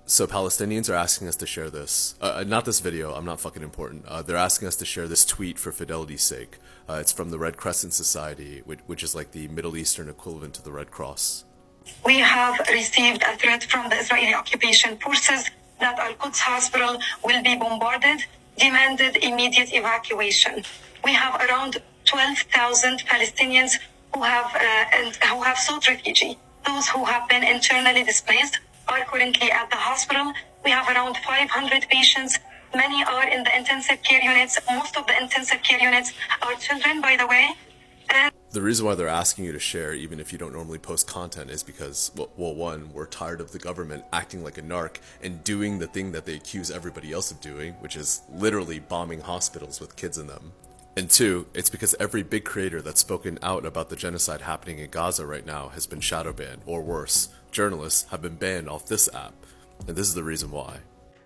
So Palestinians are asking us to share this. Not this video, I'm not fucking important. They're asking us to share this tweet for fidelity's sake. It's from the Red Crescent Society, which is like the Middle Eastern equivalent to the Red Cross. We have received a threat from the Israeli occupation forces that Al-Quds hospital will be bombarded, demanded immediate evacuation. We have around 12,000 Palestinians who have sought refugee. Those who have been internally displaced are currently at the hospital. We have around 500 patients. Many are in the intensive care units. Most of the intensive care units are children, by the way. The reason why they're asking you to share, even if you don't normally post content, is because, well, one, we're tired of the government acting like a narc and doing the thing that they accuse everybody else of doing, which is literally bombing hospitals with kids in them. And two, it's because every big creator that's spoken out about the genocide happening in Gaza right now has been shadow banned, or worse, journalists have been banned off this app. And this is the reason why.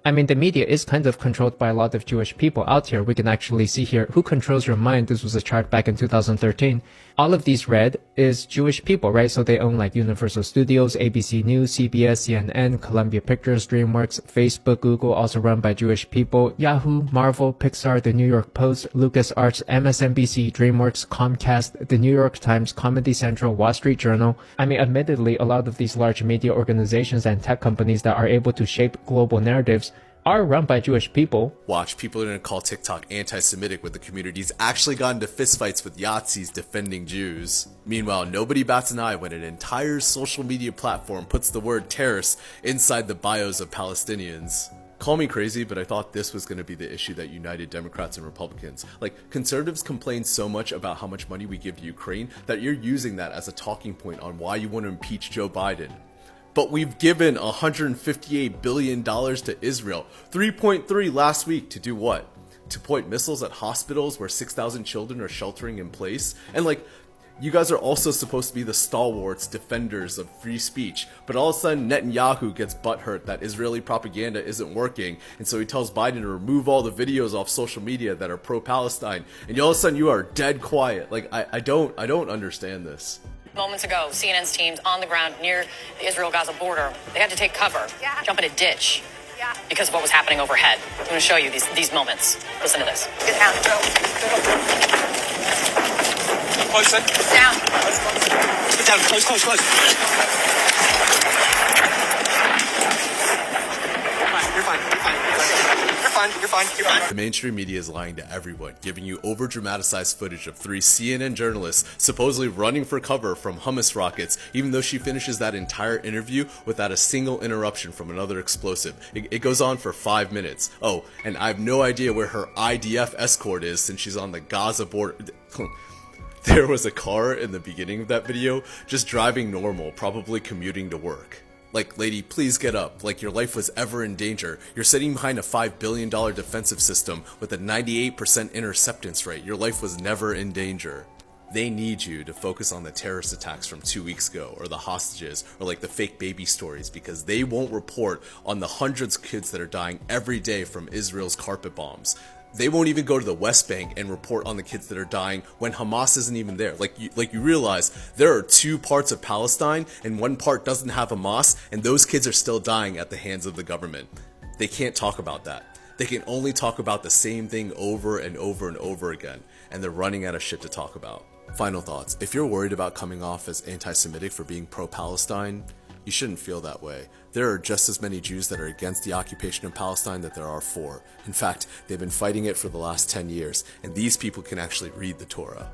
I mean, the media is kind of controlled by a lot of Jewish people out here. We can actually see here who controls your mind. This was a chart back in 2013. All of these red is Jewish people, right? So they own like Universal Studios, ABC News, CBS, CNN, Columbia Pictures, DreamWorks, Facebook, Google, also run by Jewish people, Yahoo, Marvel, Pixar, The New York Post, LucasArts, MSNBC, DreamWorks, Comcast, The New York Times, Comedy Central, Wall Street Journal. I mean, admittedly, a lot of these large media organizations and tech companies that are able to shape global narratives are run by Jewish people. Watch, people are going to call TikTok anti-Semitic when the community's actually got into fistfights with Yazis defending Jews. Meanwhile, nobody bats an eye when an entire social media platform puts the word terrorist inside the bios of Palestinians. Call me crazy, but I thought this was going to be the issue that united Democrats and Republicans. Like, conservatives complain so much about how much money we give to Ukraine that you're using that as a talking point on why you want to impeach Joe Biden. But we've given $158 billion to Israel, 3.3 last week, to do what? To point missiles at hospitals where 6,000 children are sheltering in place? And like, you guys are also supposed to be the stalwarts defenders of free speech, but all of a sudden Netanyahu gets butthurt that Israeli propaganda isn't working, and so he tells Biden to remove all the videos off social media that are pro-Palestine, and all of a sudden you are dead quiet. Like, I don't understand this. Moments ago, CNN's teams on the ground near the Israel-Gaza border, they had to take cover, jump in a ditch because of what was happening overhead. I'm going to show you these moments. Listen to this. Get down. Go. Closer. Down. Get down. Close. You're fine. The mainstream media is lying to everyone, giving you over-dramatized footage of 3 CNN journalists supposedly running for cover from hummus rockets, even though she finishes that entire interview without a single interruption from another explosive. It goes on for 5 minutes. Oh, and I have no idea where her IDF escort is since she's on the Gaza border. There was a car in the beginning of that video just driving normal, probably commuting to work. Like, lady, please get up. Like, your life was ever in danger. You're sitting behind a $5 billion defensive system with a 98% interceptance rate. Your life was never in danger. They need you to focus on the terrorist attacks from 2 weeks ago, or the hostages, or like the fake baby stories, because they won't report on the hundreds of kids that are dying every day from Israel's carpet bombs. They won't even go to the West Bank and report on the kids that are dying when Hamas isn't even there. Like you realize there are 2 parts of Palestine and one part doesn't have Hamas, and those kids are still dying at the hands of the government. They can't talk about that. They can only talk about the same thing over and over and over again, and they're running out of shit to talk about. Final thoughts. If you're worried about coming off as anti-Semitic for being pro-Palestine, you shouldn't feel that way. There are just as many Jews that are against the occupation of Palestine that there are for. In fact, they've been fighting it for the last 10 years, and these people can actually read the Torah.